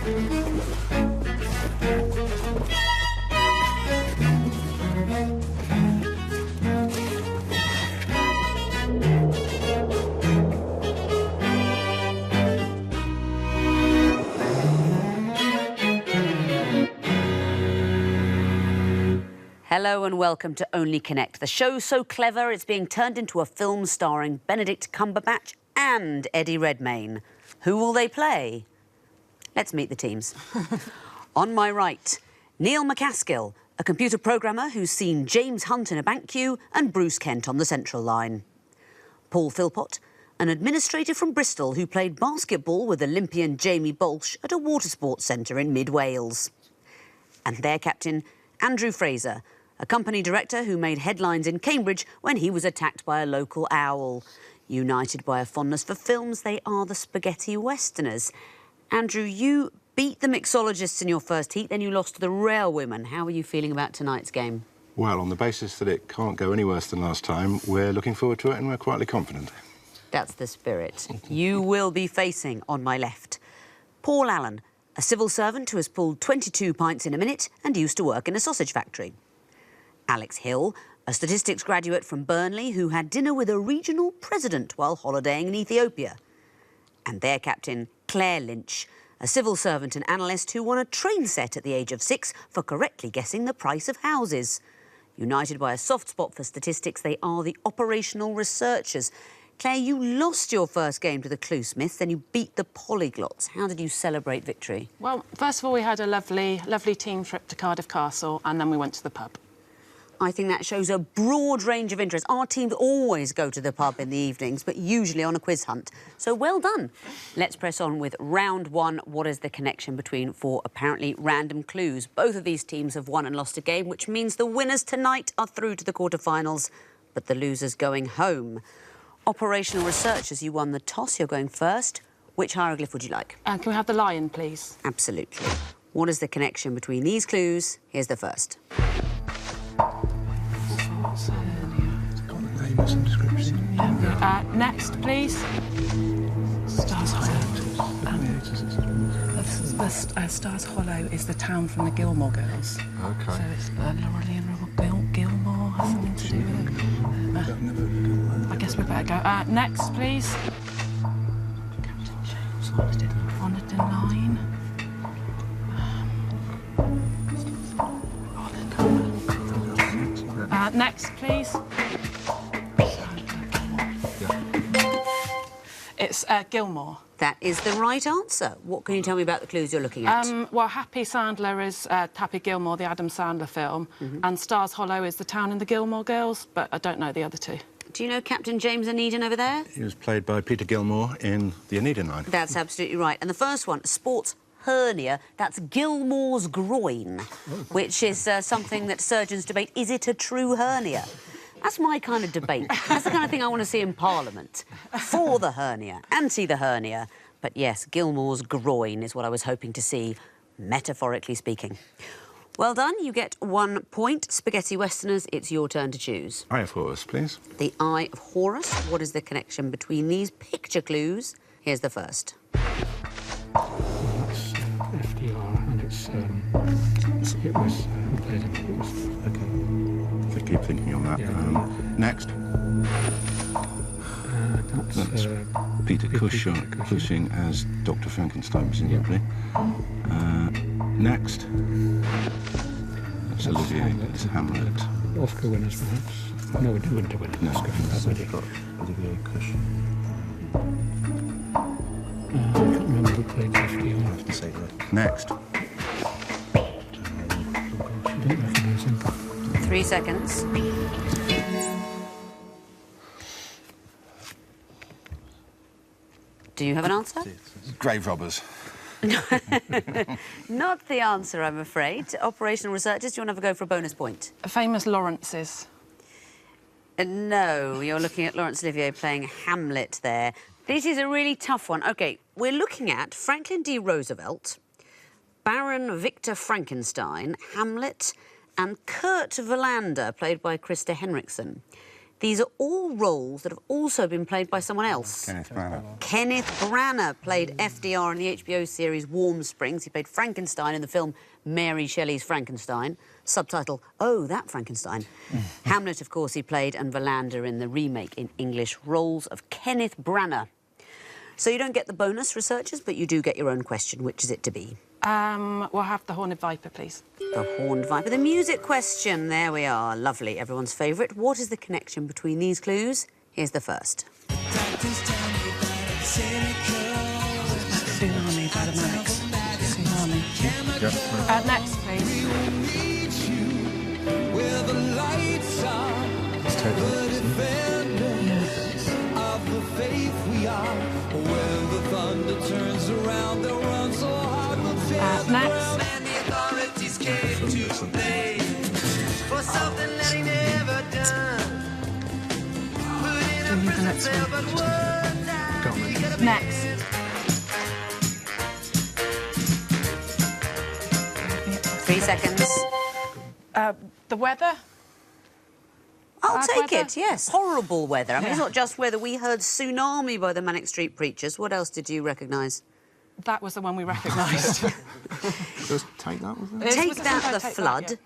Hello and welcome to Only Connect. The show's so clever it's being turned into a film starring Benedict Cumberbatch and Eddie Redmayne. Who will they play? Let's meet the teams. On my right, Neil McCaskill, a computer programmer who's seen James Hunt in a bank queue and Bruce Kent on the Central Line. Paul Philpott, an administrator from Bristol who played basketball with Olympian Jamie Bolsh at a water sports centre in mid-Wales. And their captain, Andrew Fraser, a company director who made headlines in Cambridge when he was attacked by a local owl. United by a fondness for films, they are the spaghetti westerners. Andrew, you beat the mixologists in your first heat, then you lost to the railwomen. How are you feeling about tonight's game? Well, on the basis that it can't go any worse than last time, we're looking forward to it and we're quietly confident. That's the spirit. You will be facing, on my left, Paul Allen, a civil servant who has pulled 22 pints in a minute and used to work in a sausage factory. Alex Hill, a statistics graduate from Burnley who had dinner with a regional president while holidaying in Ethiopia. And their captain, Claire Lynch, a civil servant and analyst who won a train set at the age of 6 for correctly guessing the price of houses. United by a soft spot for statistics, they are the operational researchers. Claire, you lost your first game to the Cluesmiths, then you beat the Polyglots. How did you celebrate victory? Well, first of all, we had a lovely team trip to Cardiff Castle, and then we went to the pub. I think that shows a broad range of interests. Our teams always go to the pub in the evenings, but usually on a quiz hunt. So well done. Let's press on with round one. What is the connection between 4 apparently random clues? Both of these teams have won and lost a game, which means the winners tonight are through to the quarterfinals, but the losers going home. Operational researchers, you won the toss. You're going first. Which hieroglyph would you like? Can we have the lion, please? Absolutely. What is the connection between these clues? Here's the first. It's got a name or some description. Next, please. Stars Hollow. Stars Hollow is the town from the Gilmore Girls. OK. So it's Lorelei and Gilmore has something to do with it. I guess we better go. Next, please. Captain James Honored Line. Next, please. It's Gilmore. That is the right answer. What can you tell me about the clues you're looking at? Well, Happy Sandler is Happy Gilmore, the Adam Sandler film, and Stars Hollow is the town in the Gilmore Girls, but I don't know the other two. Do you know Captain James Anedin over there? He was played by Peter Gilmore in the Anedin Line. That's absolutely right. And the first one, sports hernia, that's Gilmore's groin, which is something that surgeons debate. Is it a true hernia? That's my kind of debate. That's the kind of thing I want to see in Parliament. For the hernia, anti the hernia. But yes, Gilmore's groin is what I was hoping to see, metaphorically speaking. Well done, you get 1 point. Spaghetti Westerners, it's your turn to choose. Eye of Horus, please. The Eye of Horus. What is the connection between these picture clues? Here's the first. That's FDR, and it was OK. Keep thinking on that. Yeah. Next. That's Peter Cushing as Dr. Frankenstein, presumably. Next. That's Olivier as Hamlet. Oscar winners, perhaps. No, we didn't win an Oscar for that, got Olivier Cushing. I can't remember who played FDR. I have to say that. Next. I didn't recognise him. 3 seconds. Do you have an answer? Grave robbers. Not the answer, I'm afraid. Operational researchers, do you want to have a go for a bonus point? Famous Lawrences. No, you're looking at Laurence Olivier playing Hamlet there. This is a really tough one. OK, we're looking at Franklin D. Roosevelt, Baron Victor Frankenstein, Hamlet and Kurt Wallander, played by Krista Henriksen. These are all roles that have also been played by someone else. Kenneth Branagh. Kenneth Branagh played FDR in the HBO series Warm Springs. He played Frankenstein in the film Mary Shelley's Frankenstein. Subtitle, Oh, That Frankenstein. Hamlet, of course, he played, and Wallander in the remake in English. Roles of Kenneth Branagh. So you don't get the bonus, researchers, but you do get your own question. Which is it to be? We'll have the Horned Viper, please. The Horned Viper. The music question. There we are. Lovely. Everyone's favourite. What is the connection between these clues? Here's the first. Tsunami by the Manics. Tsunami. Yep. Next, please. Let's take that. Next. The next one. Next. Three seconds. The weather. I'll Bad take weather? it, yes. Horrible weather. I mean, it's Yeah. not just weather. We heard Tsunami by the Manic Street Preachers. What else did you recognise? That was the one we recognised. Just take that, was it? Take was the That, song The Take That, Flood, yeah.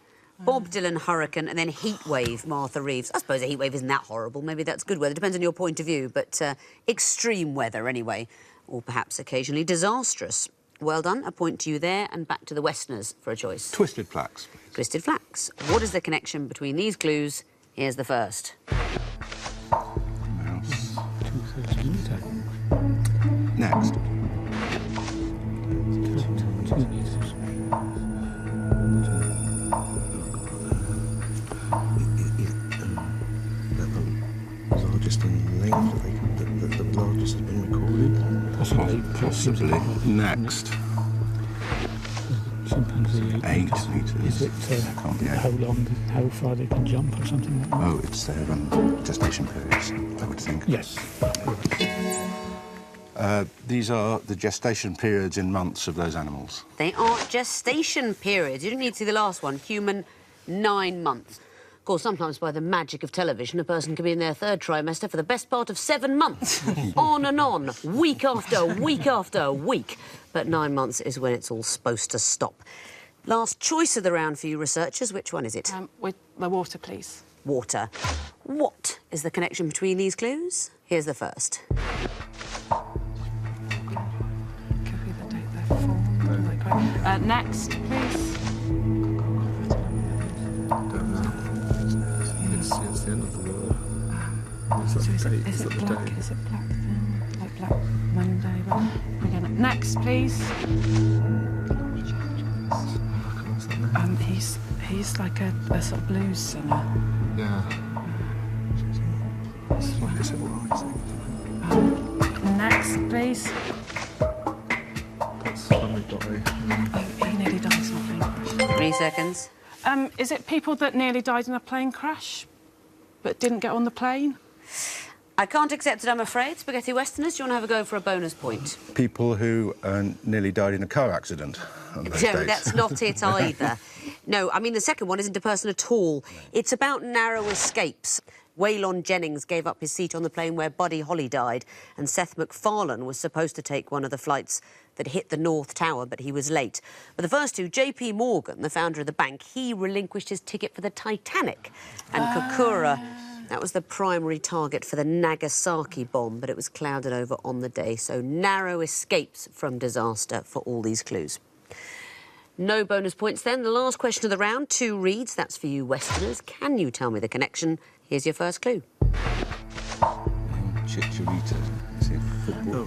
Bob Dylan, Hurricane, and then Heat Wave, Martha Reeves. I suppose a heat wave isn't that horrible. Maybe that's good weather. Depends on your point of view. But extreme weather, anyway. Or perhaps occasionally disastrous. Well done. A point to you there. And back to the Westerners for a choice. Twisted Flax. Twisted Flax. What is the connection between these clues? Here's the first. Mouse. 2:30 metre. Next. 2 metres. The largest in length, the largest has been recorded. Possibly. Next. Chimpanzee. 8 metres. Is it Can't be 8. how long, how far they can jump or something like that? Oh, it's their gestation periods, I would think. Yes. These are the gestation periods in months of those animals. They are gestation periods. You didn't need to see the last one. Human, 9 months. Of course, sometimes by the magic of television, a person can be in their third trimester for the best part of 7 months. On and on, week after week after week. But 9 months is when it's all supposed to stop. Last choice of the round for you researchers. Which one is it? With the water, please. Water. What is the connection between these clues? Here's the first. Could be the date they're formed. Next, please. It's the end of the world. So is it black? Is it black film? Like Black Monday? But again, next, please. He's like a sort of blues singer. Yeah. Next, please. That's when we die. Oh, he nearly died in a plane crash. 3 seconds. Is it people that nearly died in a plane crash but didn't get on the plane? I can't accept it, I'm afraid. Spaghetti Westerners, do you want to have a go for a bonus point? People who nearly died in a car accident on those No, dates. that's not it either. No, I mean, the second one isn't a person at all. It's about narrow escapes. Waylon Jennings gave up his seat on the plane where Buddy Holly died, and Seth MacFarlane was supposed to take one of the flights that hit the North Tower, but he was late. But the first two, J.P. Morgan, the founder of the bank, he relinquished his ticket for the Titanic. And Kokura, that was the primary target for the Nagasaki bomb, but it was clouded over on the day. So narrow escapes from disaster for all these clues. No bonus points then. The last question of the round, 2 reads. That's for you Westerners. Can you tell me the connection? Here's your first clue. Chicharito. Is it football?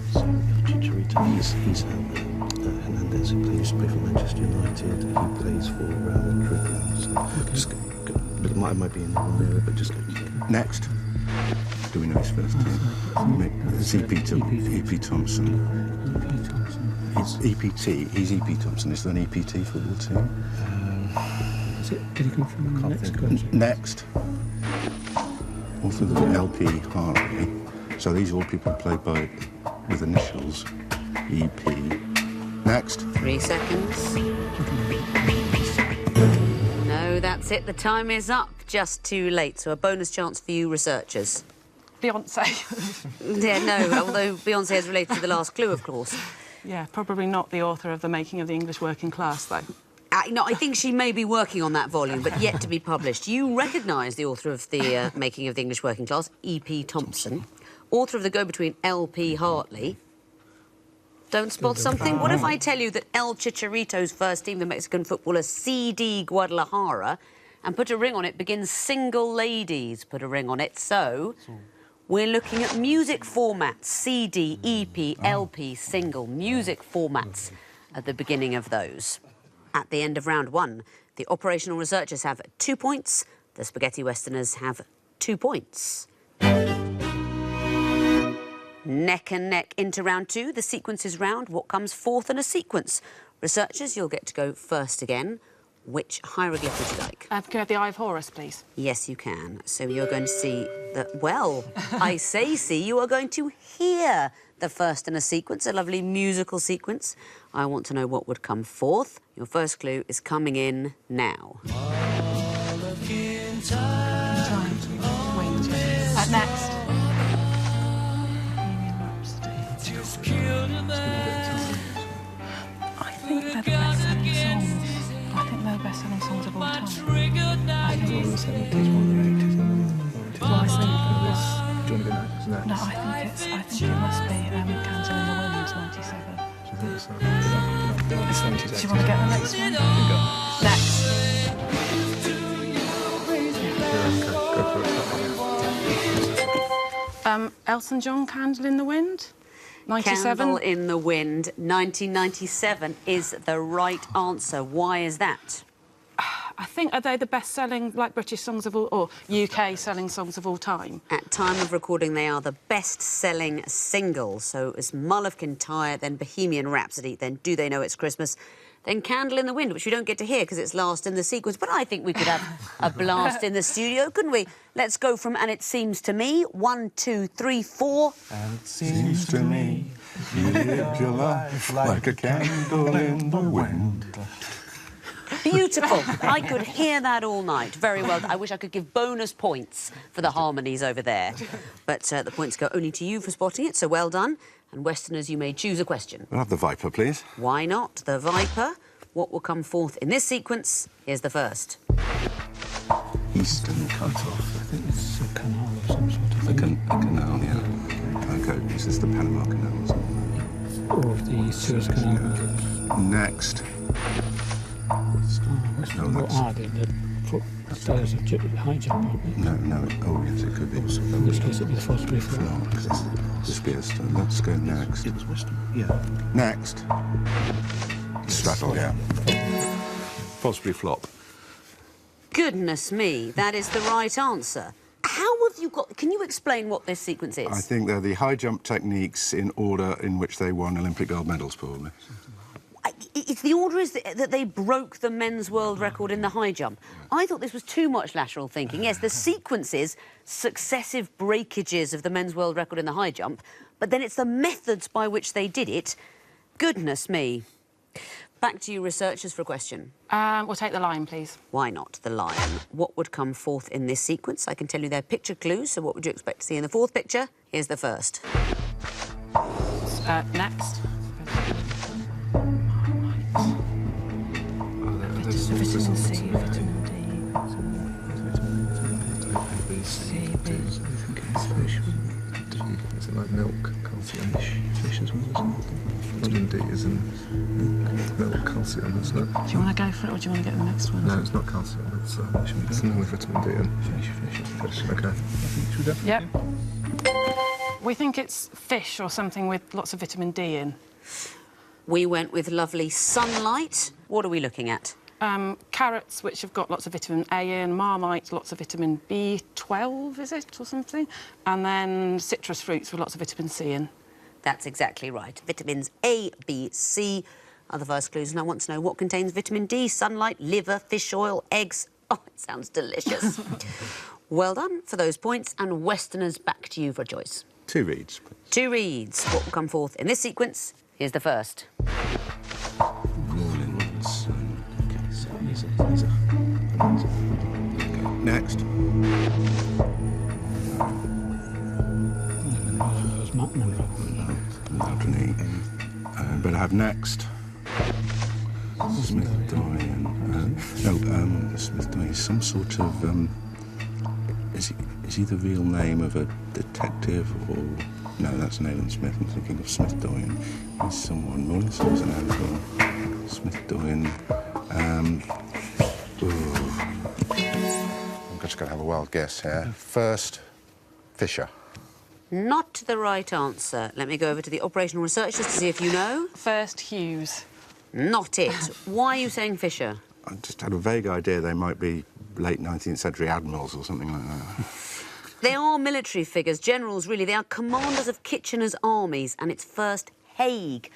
Chicharito. He's Hernandez, who used to play for Manchester United. He plays for Real Madrid. So just go, but it might be in the wrong area, but just go. Next. Do we know his first name? It's E.P. Thompson. He's EPT. He's E.P. Thompson. Is there an EPT football team? Is it, did he come from Can't Mexico? think. Next. Author of the LP Harvey. So these are all people played by with initials EP. Next. 3 seconds. No, that's That's it. The time is up. Just too late. So a bonus chance for you researchers. Beyonce. Yeah, no, although Beyonce is related to the last clue, of course. Yeah, probably not the author of The Making of the English Working Class, though. No, I think she may be working on that volume, but yet to be published. You recognise the author of The Making of the English Working Class, E.P. Thompson, author of The Go-Between, L.P. Hartley. Don't spot something? What if I tell you that El Chicharito's first team, the Mexican footballer C.D. Guadalajara, and put a ring on it, begins single ladies, put a ring on it. So we're looking at music formats, CD, EP, LP, single, music formats at the beginning of those. At the end of round one, the operational researchers have 2 points, the spaghetti westerners have 2 points. Neck and neck into round two, the sequences round. What comes fourth in a sequence? Researchers, you'll get to go first again. Which hieroglyph would you like? Can we have the Eye of Horus, please? Yes, you can. So you're going to see that, well, I say see, you are going to hear the first in a sequence, a lovely musical sequence. I want to know what would come forth. Your first clue is coming in now. Next. I think they're the best-selling songs. I think they're the best-selling songs of all time. I think Well, the 70s, one of the 80s, one of the 90s. Well, I think Do you want to go next? no, I think it must be Candle in the Wind, 97. The 70s, Do you want to get the next one? Go. Next. Go for it. Elton John, Candle in the Wind, 97. Candle in the Wind, 1997 is the right answer. Why is that? I think, are they the best-selling, like, British songs of all, or UK-selling songs of all time? At time of recording, they are the best-selling single. So it's Mull of Kintyre, then Bohemian Rhapsody, then Do They Know It's Christmas, then Candle in the Wind, which we don't get to hear because it's last in the sequence. But I think we could have a blast in the studio, couldn't we? Let's go from And It Seems to Me. 1, 2, 3, 4. And it seems to me you live your life like a candle in the wind. Beautiful. I could hear that all night. Very well. I wish I could give bonus points for the harmonies over there. But the points go only to you for spotting it, so well done. And Westerners, you may choose a question. We'll have the Viper, please. Why not? The Viper. What will come forth in this sequence? Here's the first. Eastern cut-off. I think it's a canal of some sort of A thing. canal, yeah. Okay, this is the Panama Canal, isn't Or the Suez Canal. it? Next. That's No, what that's- are they? The footstairs of high jump, aren't they? No. Oh, yes, it could be. In this case, it'd be the Fosbury Flop. No, because it's Spears. Let's go next. It was Western. Yeah. Next. Straddle, yeah. Fosbury Flop. Goodness me, that is the right answer. How have you got... Can you explain what this sequence is? I think they're the high jump techniques in order in which they won Olympic gold medals, probably. It's the order is that they broke the men's world record in the high jump. I thought this was too much lateral thinking. Yes, the sequence is successive breakages of the men's world record in the high jump, but then it's the methods by which they did it. Goodness me. Back to you, researchers, for a question. We'll take the Lion, please. Why not the lion? What would come forth in this sequence? I can tell you their picture clues, so what would you expect to see in the fourth picture? Here's the first. Next. Vitamin C, vitamin D. A, C, D. I think it's fish. Is it like milk, calcium? Fish as well, isn't it? Vitamin D is in milk, calcium, isn't it? Do you want to go for it, or do you want to get the next one? No, it's not calcium. It's something with vitamin D in. Fish. Okay. Yep. We think it's fish or something with lots of vitamin D in. We went with lovely sunlight. What are we looking at? Carrots, which have got lots of vitamin A in, Marmite, lots of vitamin B12, is it, or something? And then citrus fruits with lots of vitamin C in. That's exactly right. Vitamins A, B, C are the first clues, and I want to know what contains vitamin D, sunlight, liver, fish oil, eggs. Oh, it sounds delicious. Well done for those points, and Westerners, back to you for a choice. 2 reads. 2 reads. What will come forth in this sequence? Here's the first. Rawlins. Okay, so these are Next. Without an E. But I have next. Smith-Doyen. Smith-Doyen is some sort of. Is he the real name of a detective or? No, that's Nathan Smith. I'm thinking of Smith-Doyen. He's someone. Rolling Stones and Ansel. Smith-Doyen. I'm just going to have a wild guess here. First, Fisher. Not the right answer. Let me go over to the operational researchers to see if you know. First, Hughes. Not it. Why are you saying Fisher? I just had a vague idea they might be late 19th century admirals or something like that. They are military figures, generals, really. They are commanders of Kitchener's armies, and it's first Haig.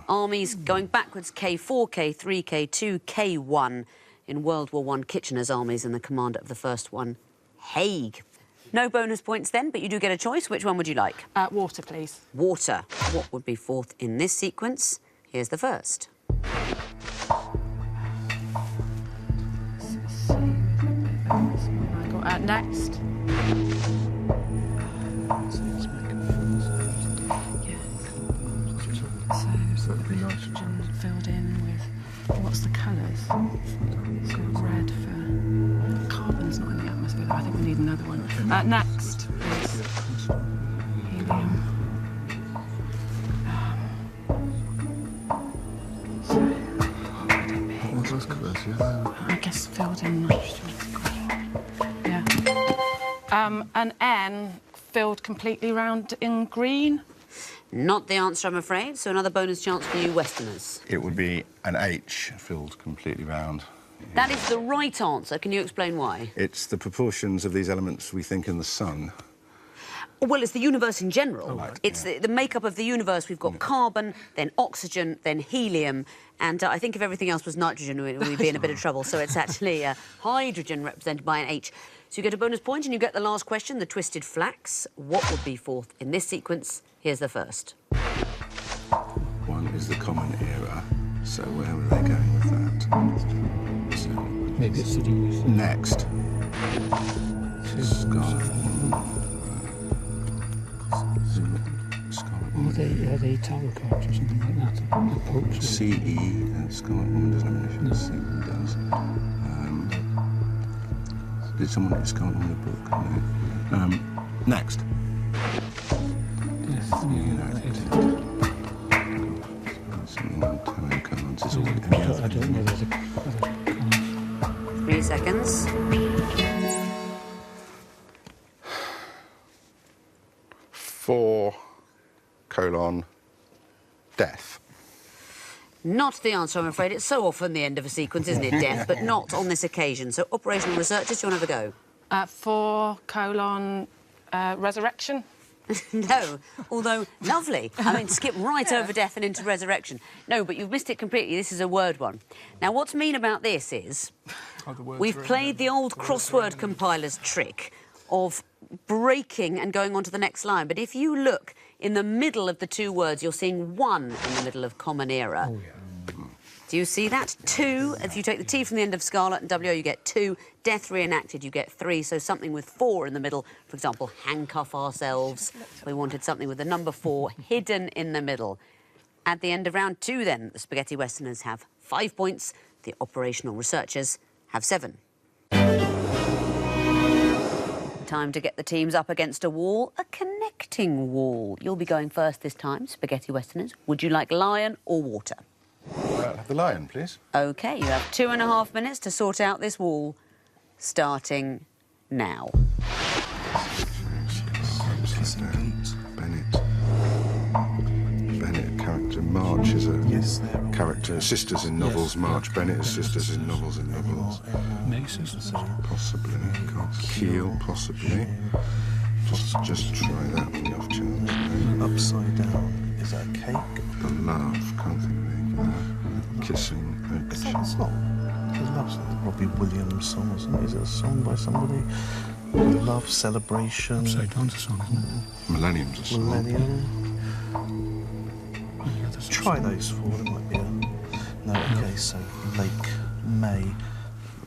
Armies going backwards, K4, K3, K2, K1. In World War I, Kitchener's armies and the commander of the first one, Haig. No bonus points then, but you do get a choice. Which one would you like? Water, please. Water. What would be fourth in this sequence? Here's the first. Next. So the nitrogen filled in with what's the colours? So red for carbon's not in the atmosphere. I think we need another one. Next is helium. What's those colours? I guess filled in nitrogen. Yeah. An N filled completely round in green. Not the answer, I'm afraid. So another bonus chance for you Westerners. It would be an H filled completely round. That is the right answer. Can you explain why? It's the proportions of these elements we think in the sun. Well, it's the universe in general. Oh, right, It's the makeup of the universe. We've got carbon, then oxygen, then helium, and I think if everything else was nitrogen, we'd be in a bit of trouble. So it's actually hydrogen represented by an H. So you get a bonus point and you get the last question, the twisted flax. What would be fourth in this sequence? Here's the first. One is the common era, so where are they going with that? So, Maybe it's the next. Scarlet. Are they tarot cards or something like that? The Pope's CE, Scarlet Woman doesn't have an issue. C does. Did someone get Scarlet Woman a book? No. Next. Yes, Tarot cards is all I don't know. There's a 3 seconds. 4, death. Not the answer, I'm afraid. It's so often the end of a sequence, isn't it, death? But not on this occasion. So operational researchers, do you want to have a go? 4, resurrection. No, although lovely. I mean, skip right over death and into resurrection. No, but you've missed it completely. This is a word one. Now, what's mean about this is we've played the old crossword compiler's trick of breaking and going on to the next line. But if you look in the middle of the two words, you're seeing one in the middle of common era. Oh, yeah. Do you see that? 2. If you take the T from the end of Scarlet and WO, you get 2. Death reenacted, you get 3. So something with 4 in the middle. For example, handcuff ourselves. We wanted something with the number 4 hidden in the middle. At the end of round 2, then, the Spaghetti Westerners have 5 points. The operational researchers have 7. Time to get the teams up against a wall, a connecting wall. You'll be going first this time, Spaghetti Westerners. Would you like lion or water? Have the lion, please. OK, you have 2.5 minutes to sort out this wall, starting now. Bennett character. March is a character. Sisters in novels. March Bennett is sisters in novels and novels. Maces. Possibly. Keel, possibly. Just try that on the off chance. Upside down. Is that a cake? The love. Can't think of anything for that. Kissing. Is that a song? There's love song. Robbie Williams song or something. Is it a song by somebody? Love, celebration. Upside down's a song, isn't it? Millennium's a song. Millennium. Try those 4. There might be a. No. Okay. So Lake, May,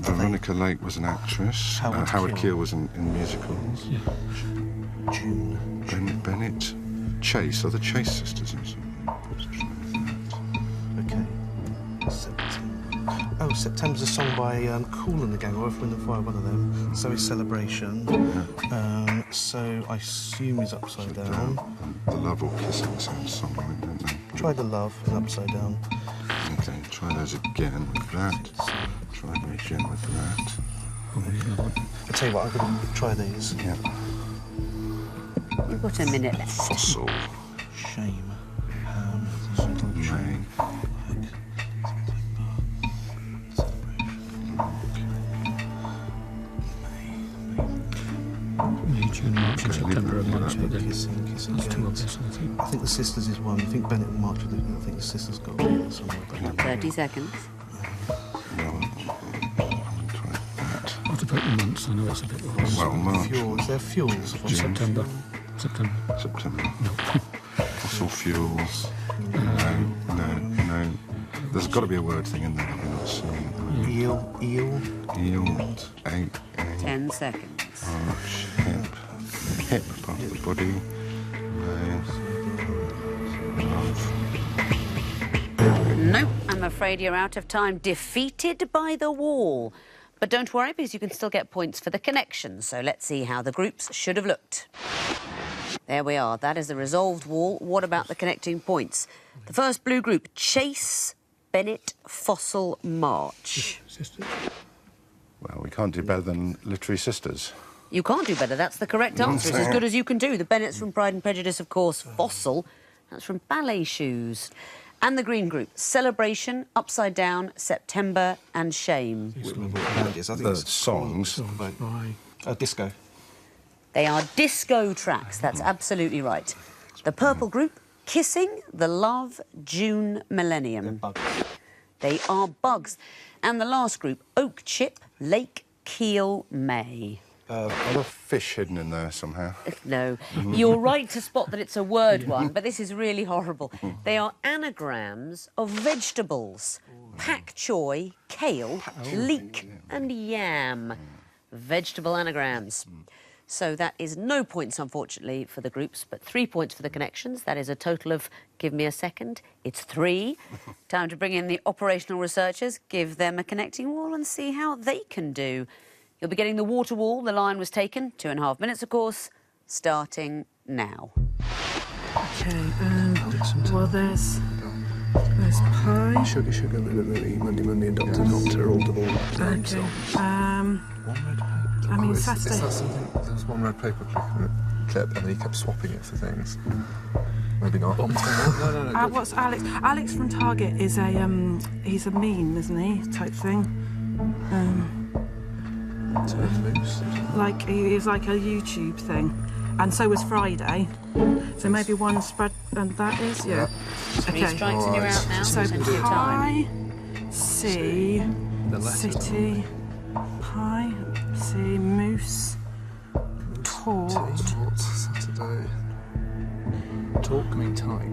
Veronica Lake was an actress. Howard Keel was in musicals. Yeah. June. Bennett. Chase. Are the Chase sisters in something? Okay. September. Oh, September's a song by Cool and the Gang, or Earth, Wind and Fire, one of them. So is Celebration. So I assume is Upside Down. The Love or Kissing sounds song, don't they? Try the Love and Upside Down. Okay, try those again with that. Try them again with that. I'll tell you what, I'm going to try these. Yeah. You've got a minute left. Fossil. Shame. May. May, June, March, and September are months, but then Kissing that's two Gates. obvious, I think. I think the Sisters is one. I think Bennett and March are the, I think the Sisters got it somewhere. 30 seconds. Well, try that. What about the months? I know it's a bit wrong. Well, March. Fuels. They're fuels. September. September. September. Fossil fuels. No. There's got to be a word thing in there that we're not seeing. Eel. Eel. 10 seconds. March. Hip. Part of the body. No, I'm afraid you're out of time. Defeated by the wall. But don't worry, because you can still get points for the connection. So let's see how the groups should have looked. There we are. That is the resolved wall. What about the connecting points? The first blue group, Chase, Bennett, Fossil, March. Sisters. Well, we can't do better than Literary Sisters. You can't do better. That's the correct answer. It's as good as you can do. The Bennetts from Pride and Prejudice, of course. Fossil, that's from Ballet Shoes. And the green group, Celebration, Upside Down, September and Shame. The songs. Disco. They are disco tracks. That's absolutely right. The purple group, Kissing, The Love, June, Millennium. They are bugs. And the last group, Oak Chip, Lake, Keel, May. Are there fish hidden in there somehow? No. You're right to spot that it's a word one, but this is really horrible. They are anagrams of vegetables. Pak choy, kale, leek and yam. Vegetable anagrams. So that is no points, unfortunately, for the groups, but 3 points for the connections. That is a total of, give me a second, it's 3. Time to bring in the operational researchers, give them a connecting wall and see how they can do. You'll be getting the water wall. The line was taken. 2.5 minutes, of course, starting now. Okay, well, there's pie. Sugar, Lily, Monday, and Doctor, all double. Okay, I mean, Saturday. Is that something? There was one red paper clip, and he kept swapping it for things. Maybe not. No. What's Alex? Alex from Target is he's a meme, isn't he? Type thing. Like he was like a YouTube thing, and so was Friday. So maybe one spread, and that is Three strikes and you're out now. So Plenty of time. pie, C, city, pie, C, moose, tort. Saturday. Talk me tight.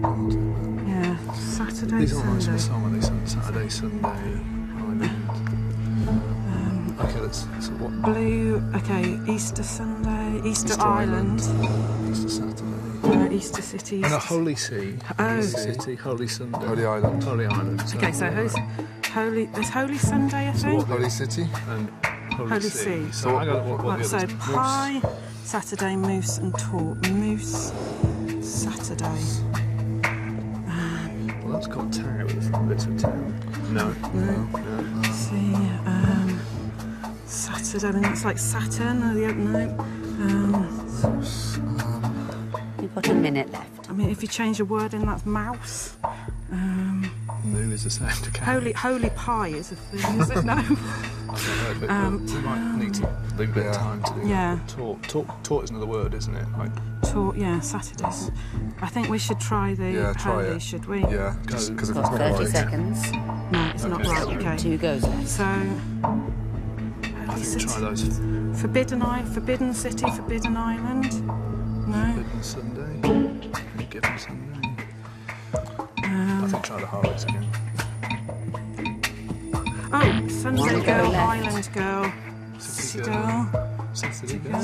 Yeah, Saturday, These are all Sunday. song when they send Saturday, Sunday, Island. Okay, so what? Blue. Okay, Easter Sunday, Easter Island, Easter Saturday. Easter City. And a Holy See. Oh. Holy City, Holy Sunday. Holy Island. Holy Island. Okay, so Holy. There's Holy Sunday, I think. Holy City. And Holy See. So I got what Right, the so others? pie, Saturday, moose and tort. Moose, Saturday. Well, that's got town. It's a town. No. See, Saturday. I mean, that's like Saturn. Or the no. You've got a minute left. I mean, if you change a word in, that's mouse. Moo is the sound to count. Holy pie is a thing, is it? No. I've not heard of it, but we might need to leave a bit of time to do Yeah. that. Tort is another word, isn't it? Like, Tort, yeah, Saturdays. I think we should try the Yeah, try holy, it. should we? Yeah, just because if it's Got not 30 right. seconds. No, it's not right. Okay. 2 goes left. So, I think try those. Forbidden City, Forbidden Island. No. Forbidden Sunday. Given Sunday. I think try the Harleys again. Oh, Sunday One go Girl, left. Island Girl, City Girl. Saturday Girl.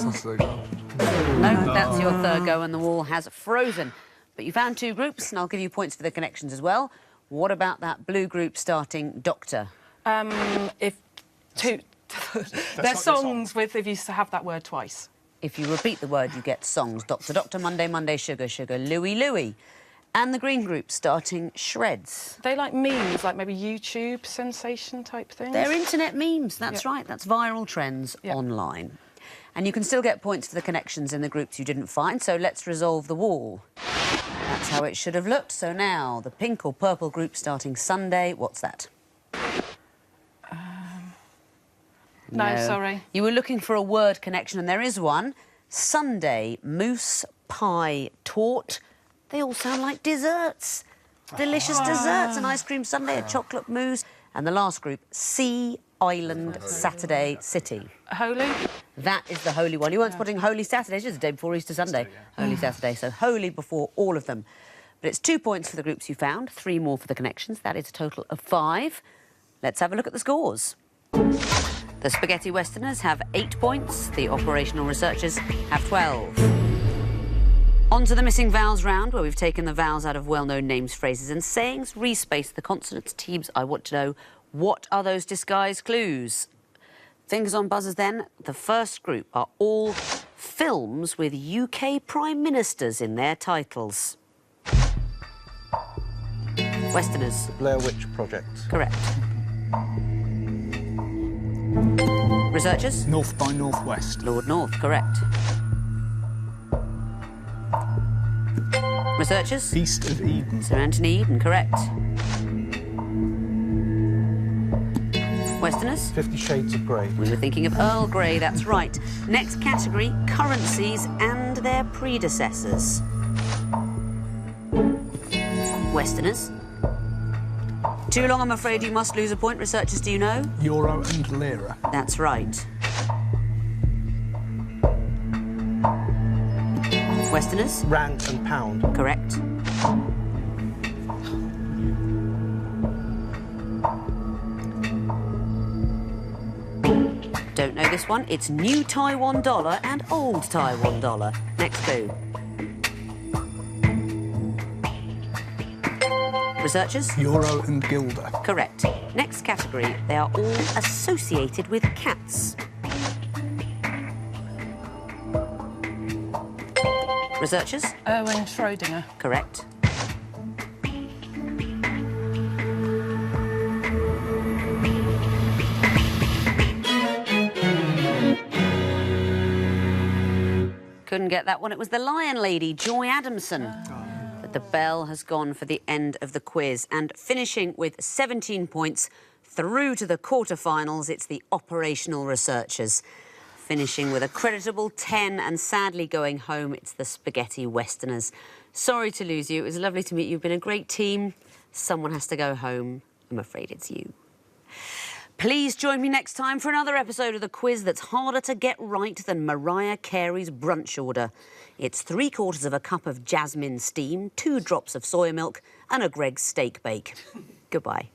No, that's your third go and the wall has frozen. But you found two groups and I'll give you points for the connections as well. What about that blue group starting Doctor? If two... They're songs with if you have that word twice. If you repeat the word, you get songs. Doctor, Doctor, Monday, Monday, Sugar, Sugar, Louie, Louie. And the green group starting Shreds. They like memes, like maybe YouTube sensation type things. They're internet memes, that's Yeah. right. That's viral trends online. And you can still get points for the connections in the groups you didn't find, so let's resolve the wall. That's how it should have looked. So now, the pink or purple group starting Sunday, what's that? No, sorry. You were looking for a word connection, and there is one. Sunday, mousse, pie, tort. They all sound like desserts. Delicious desserts. An ice cream sundae, a chocolate mousse. And the last group, Sea, Island, Saturday, City. Holy? That is the holy one. You weren't spotting Holy Saturday, it's just the day before Easter Sunday. Holy Saturday, so holy before all of them. But it's 2 points for the groups you found, 3 more for the connections. That is a total of 5. Let's have a look at the scores. The Spaghetti Westerners have 8 points. The operational researchers have 12. On to the missing vowels round, where we've taken the vowels out of well-known names, phrases and sayings, respaced the consonants. Teams, I want to know, what are those disguise clues? Fingers on buzzers then. The first group are all films with UK Prime Ministers in their titles. Westerners. Blair Witch Project. Correct. Researchers? North by Northwest. Lord North, correct. Researchers? East of Eden. Sir Anthony Eden, correct. Westerners? 50 Shades of Grey. We were thinking of Earl Grey, that's right. Next category, currencies and their predecessors. Westerners? Too long, I'm afraid you must lose a point. Researchers, do you know? Euro and Lira. That's right. Westerners? Rand and Pound. Correct. Don't know this one. It's New Taiwan Dollar and Old Taiwan Dollar. Next clue. Researchers? Euro and Guilder. Correct. Next category. They are all associated with cats. Researchers? Erwin Schrödinger. Correct. Couldn't get that one. It was the Lion Lady, Joy Adamson. But the bell has gone for the end of the quiz. And finishing with 17 points through to the quarterfinals, it's the operational researchers. Finishing with a creditable 10 and sadly going home, it's the Spaghetti Westerners. Sorry to lose you. It was lovely to meet you. You've been a great team. Someone has to go home. I'm afraid it's you. Please join me next time for another episode of the quiz that's harder to get right than Mariah Carey's brunch order. It's 3/4 cup of jasmine steam, 2 drops of soy milk and a Greg's steak bake. Goodbye.